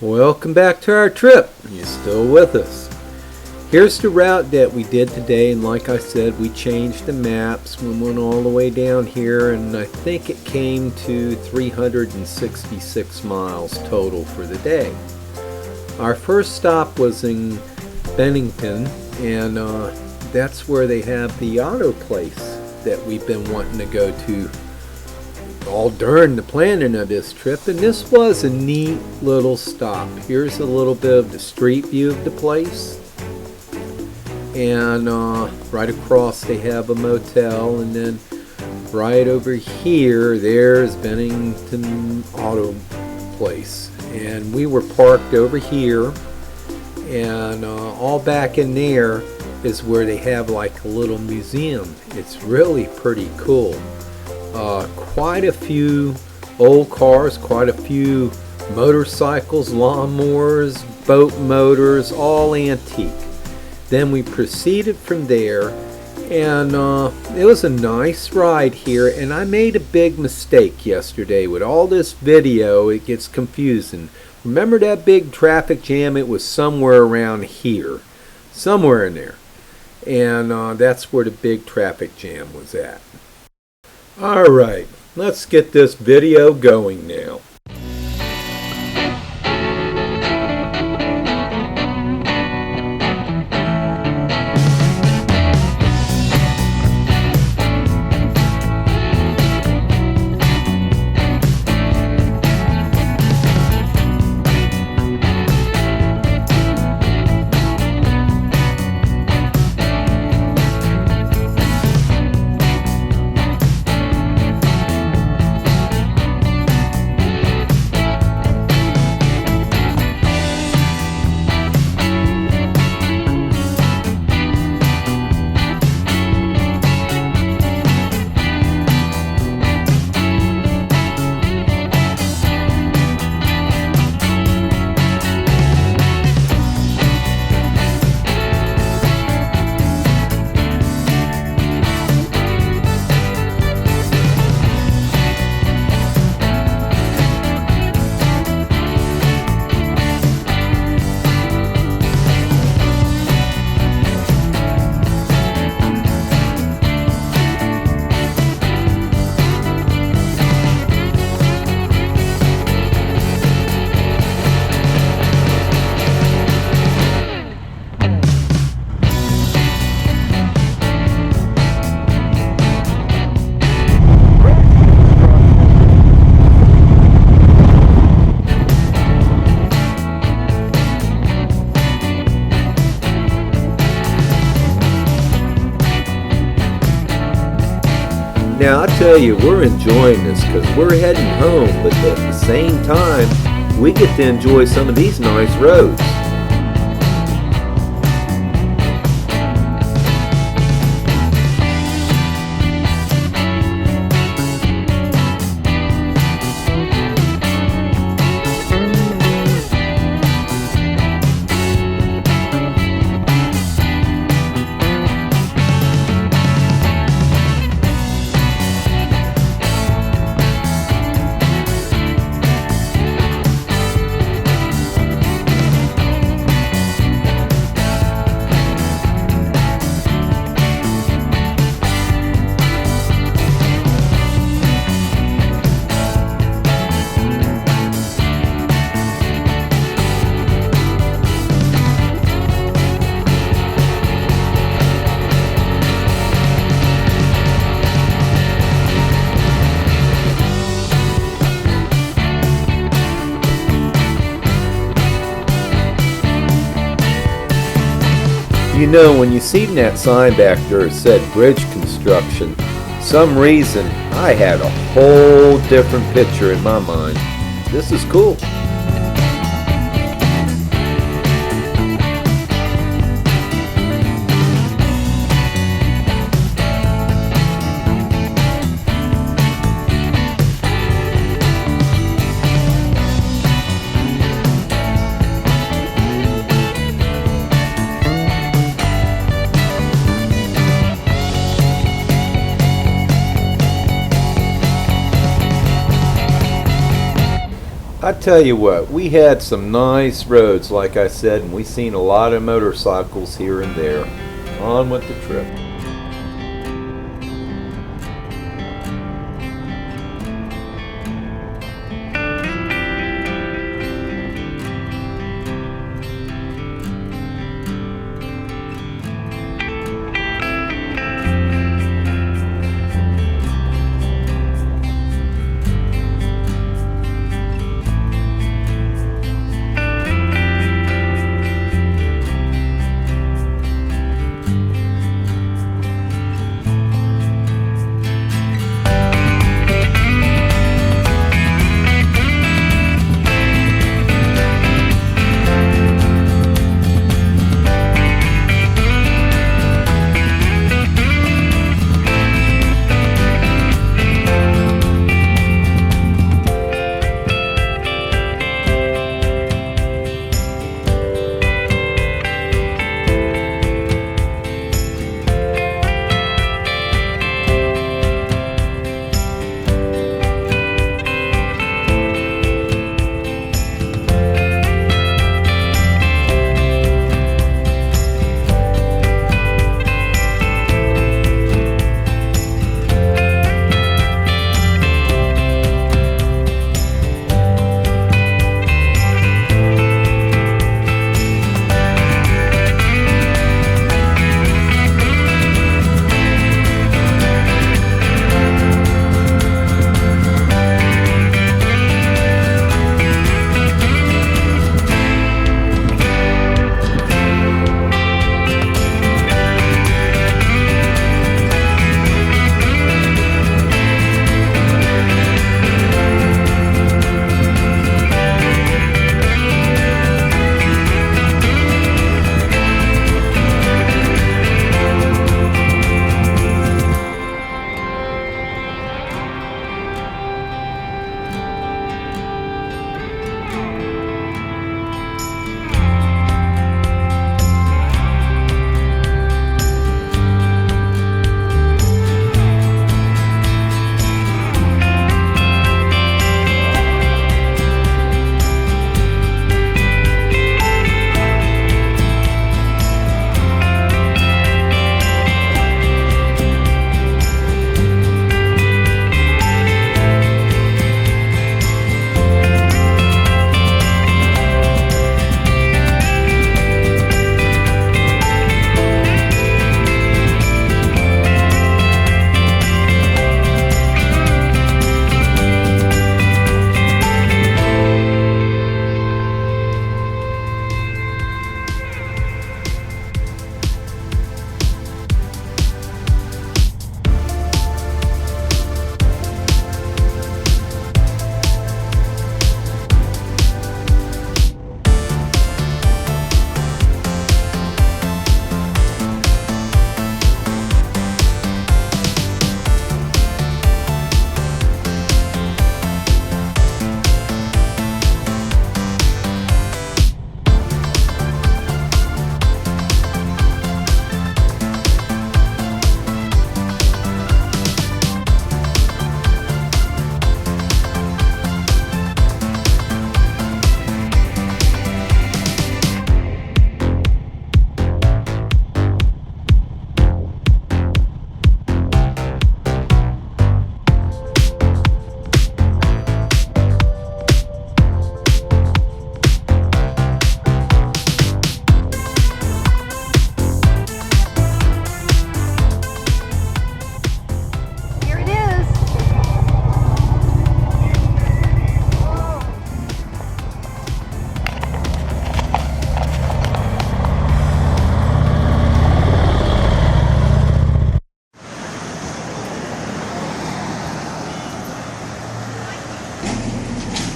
Welcome back to our trip. You still with us? Here's the route that we did today, and like I said, we changed the maps. We went all the way down here, and I think it came to 366 miles total for the day. Our first stop was in Bennington, and that's where they have the auto place that we've been wanting to go to all during the planning of this trip, and this was a neat little stop. Here's a little bit of the street view of the place, and right across they have a motel, and then right over here there's Bennington Auto Place, and we were parked over here, and all back in there is where they have like a little museum. It's really pretty cool. Quite a few old cars, quite a few motorcycles, lawnmowers, boat motors, all antique. Then we proceeded from there, and it was a nice ride here, and I made a big mistake yesterday. With all this video, it gets confusing. Remember that big traffic jam? It was somewhere around here, somewhere in there, and that's where the big traffic jam was at. Alright, let's get this video going now. Now, I tell you, we're enjoying this because we're heading home, but at the same time, we get to enjoy some of these nice roads. You know, when you seen that sign back there that said bridge construction, some reason I had a whole different picture in my mind. This is cool. I tell you what, we had some nice roads, like I said, and we seen a lot of motorcycles here and there. On with the trip.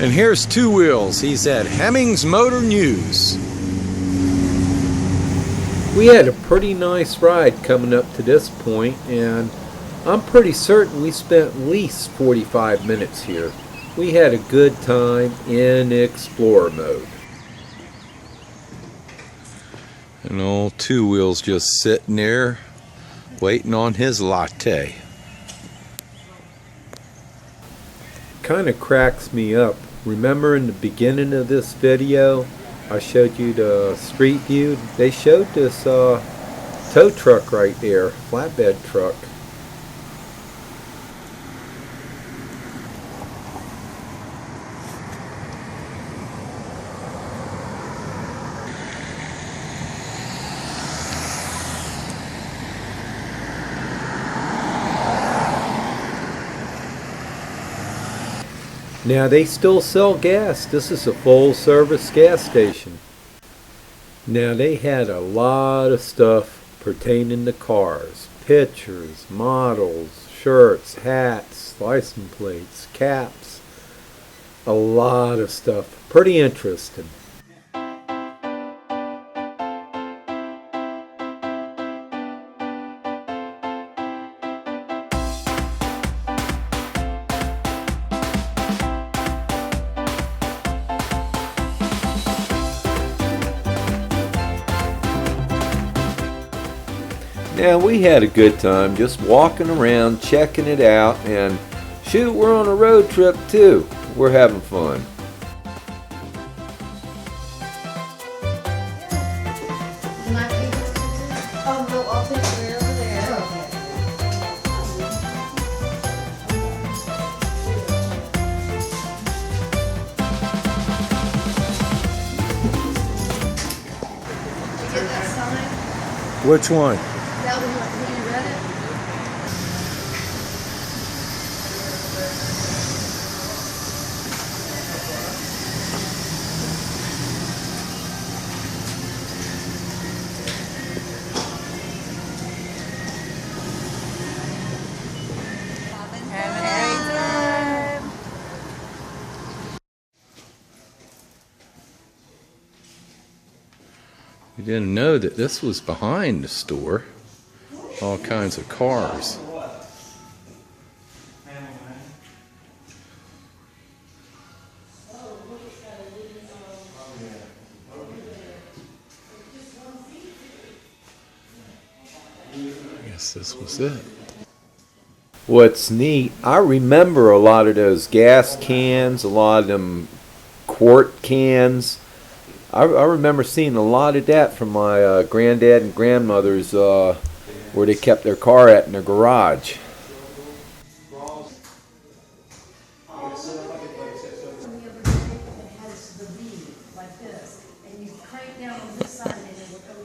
And here's Two Wheels. He's at Hemmings Motor News. We had a pretty nice ride coming up to this point, and I'm pretty certain we spent at least 45 minutes here. We had a good time in Explorer mode. And old Two Wheels just sitting there waiting on his latte. Kind of cracks me up Remember in the beginning of this video, I showed you the street view? They showed this tow truck right there, flatbed truck. Now they still sell gas. This is a full service gas station. Now they had a lot of stuff pertaining to cars. Pictures, models, shirts, hats, license plates, caps. A lot of stuff. Pretty interesting. Now we had a good time just walking around, checking it out, and shoot, we're on a road trip too. We're having fun. Oh, no, I'll take it over there. Did you get that sign? Which one? That was when you read it? We didn't know that this was behind the store. All kinds of cars. I guess this was it. What's neat, I remember a lot of those gas cans, a lot of them quart cans. I remember seeing a lot of that from my granddad and grandmother's where they kept their car at in their garage.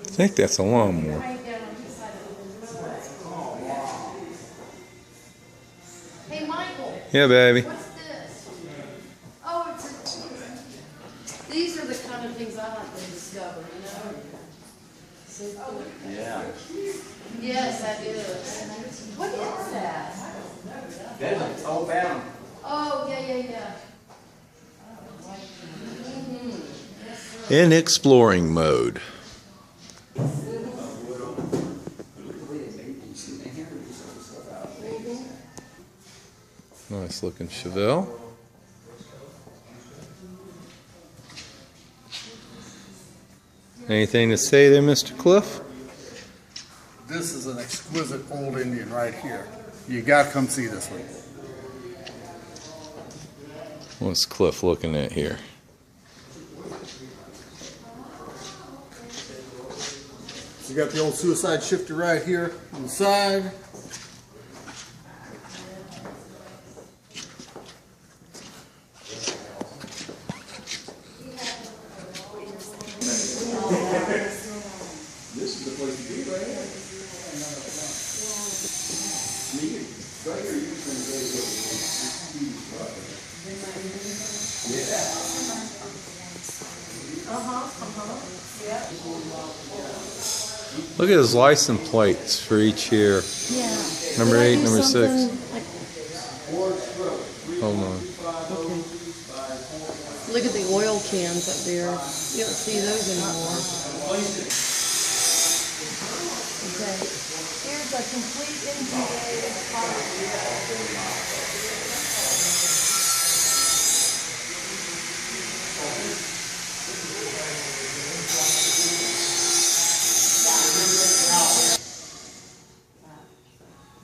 I think that's a lawnmower. Hey, Michael. Yeah, baby. What's this? Oh, these are the kind of things I like to discover, you know? Yeah. Yes, that is. What is that? That's all bound. Oh, yeah. In exploring mode. Nice looking Chevelle. Anything to say there, Mr. Cliff? This is an exquisite old Indian right here. You gotta come see this one. What's Cliff looking at here? You got the old suicide shifter right here on the side. This is the place to be right here. Right here, you can go to Look at his license plates for each year. Yeah. Number 8, number 6. Like, Hold on. okay. Look at the oil cans up there. You don't see those anymore. Okay. Here's a complete insulated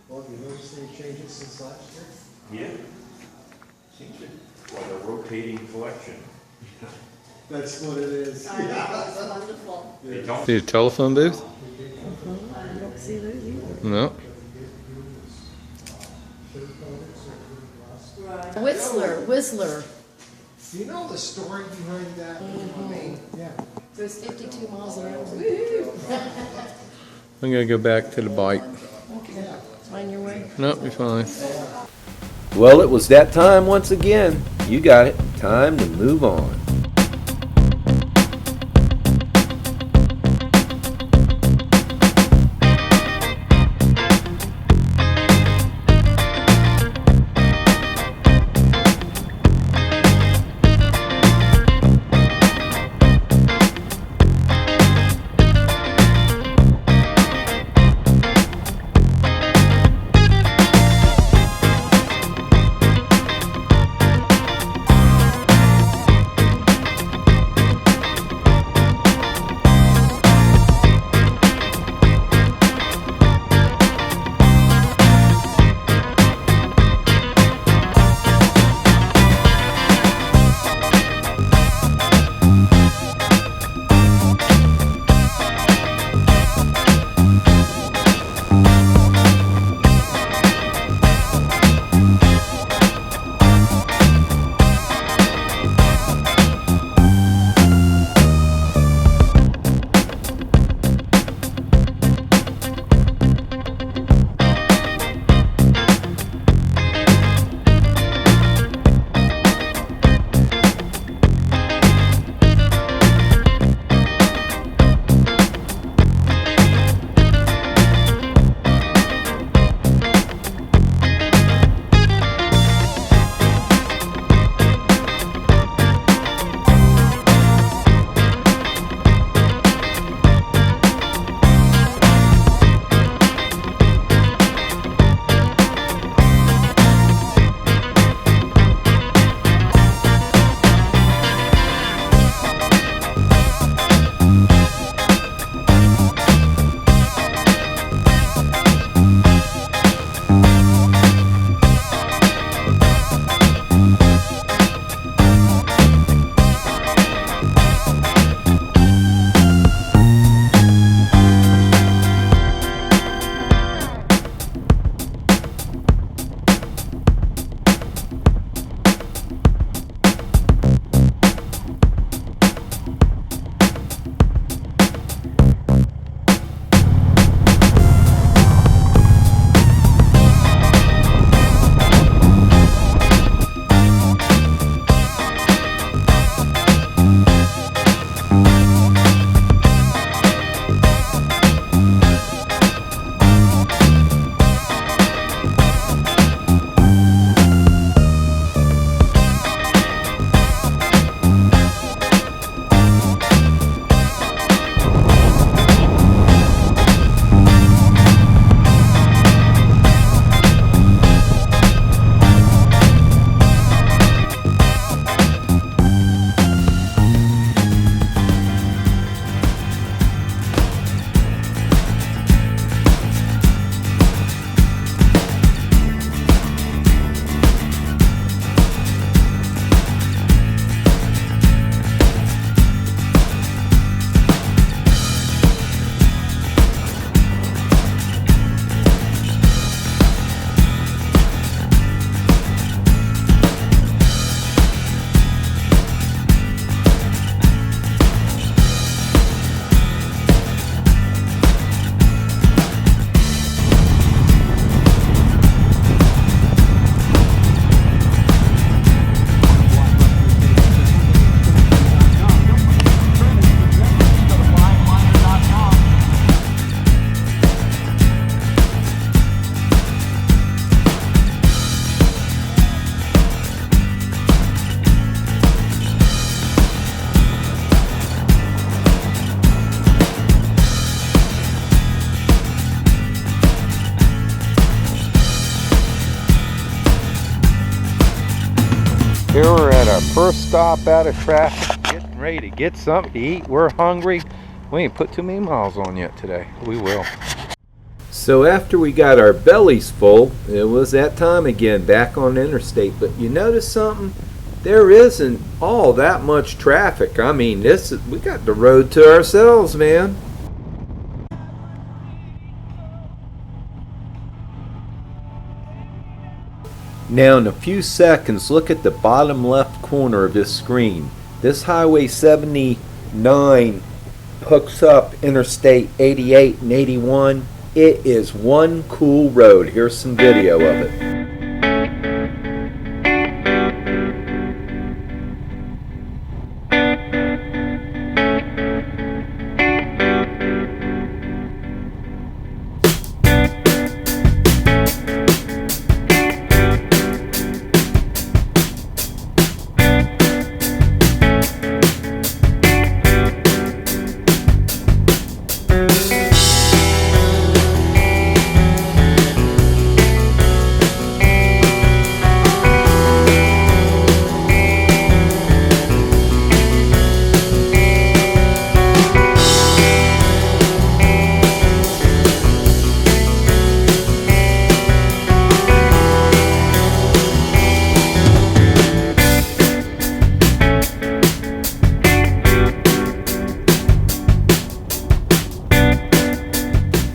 Well, have you noticed any changes since last year? Yeah. Seems to, well, they're broken rotating collection. That's what it is. I know, it's wonderful. See the telephone booth? I don't see those either. No. Whistler. Do you know the story behind that? Yeah. Goes 52 miles an hour. Woo-hoo. I'm gonna go back to the bike. Okay, find your way. Nope, you're fine. Well, it was that time once again. You got it. Time to move on. Here we're at our first stop out of traffic, getting ready to get something to eat. We're hungry. We ain't put too many miles on yet today. We will. So after we got our bellies full, it was that time again, back on the interstate. But you notice something? there isn't all that much traffic. I mean, we got the road to ourselves, man. Now in a few seconds, look at the bottom left corner of this screen. This Highway 79 hooks up Interstate 88 and 81. It is one cool road. Here's some video of it.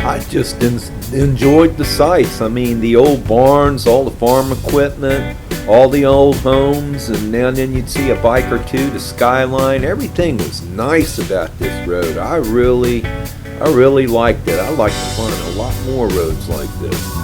I just enjoyed the sights. I mean, the old barns, all the farm equipment, all the old homes, and now and then you'd see a bike or two, the skyline. Everything was nice about this road. I really liked it. I'd like to find a lot more roads like this.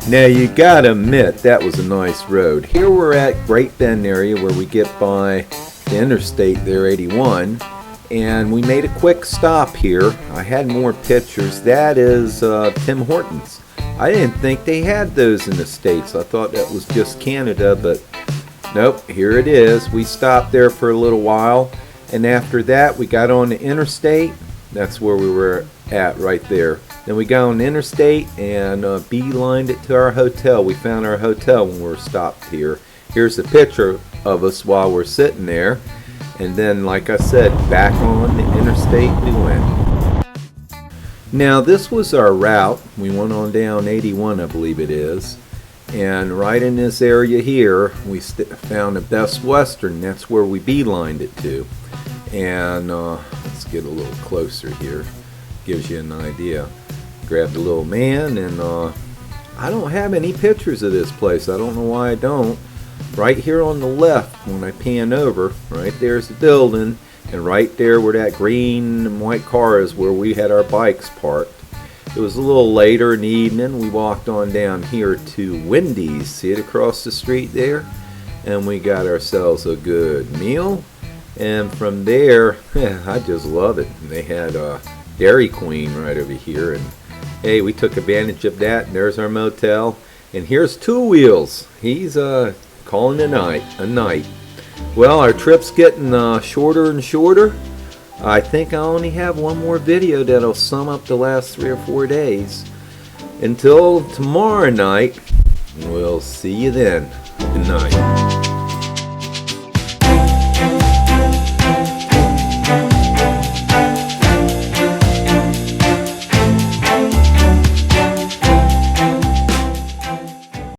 Now you gotta admit that was a nice road. Here we're at Great Bend area where we get by the interstate there, 81, and we made a quick stop here. I had more pictures. That is Tim Hortons. I didn't think they had those in the States. I thought that was just Canada, but nope, here it is. We stopped there for a little while, and after that we got on the interstate. That's where we were at right there. Then we got on the interstate and beelined it to our hotel. We found our hotel when we were stopped here. Here's a picture of us while we're sitting there. And then, like I said, back on the interstate we went. Now this was our route. We went on down 81, I believe it is. And right in this area here, we found the Best Western. That's where we beelined it to. And let's get a little closer here. Gives you an idea. Grabbed a little man, and I don't have any pictures of this place. I don't know why I don't. Right here on the left, when I pan over, right there's the building, and right there where that green and white car is where we had our bikes parked. It was a little later in the evening. We walked on down here to Wendy's. See it across the street there? And we got ourselves a good meal. And from there, I just love it. And they had Dairy Queen right over here, and hey, we took advantage of that, and there's our motel. And here's Two Wheels. He's calling it a night. Well, our trip's getting shorter and shorter. I think I only have one more video that'll sum up the last 3 or 4 days. Until tomorrow night, we'll see you then. Good night.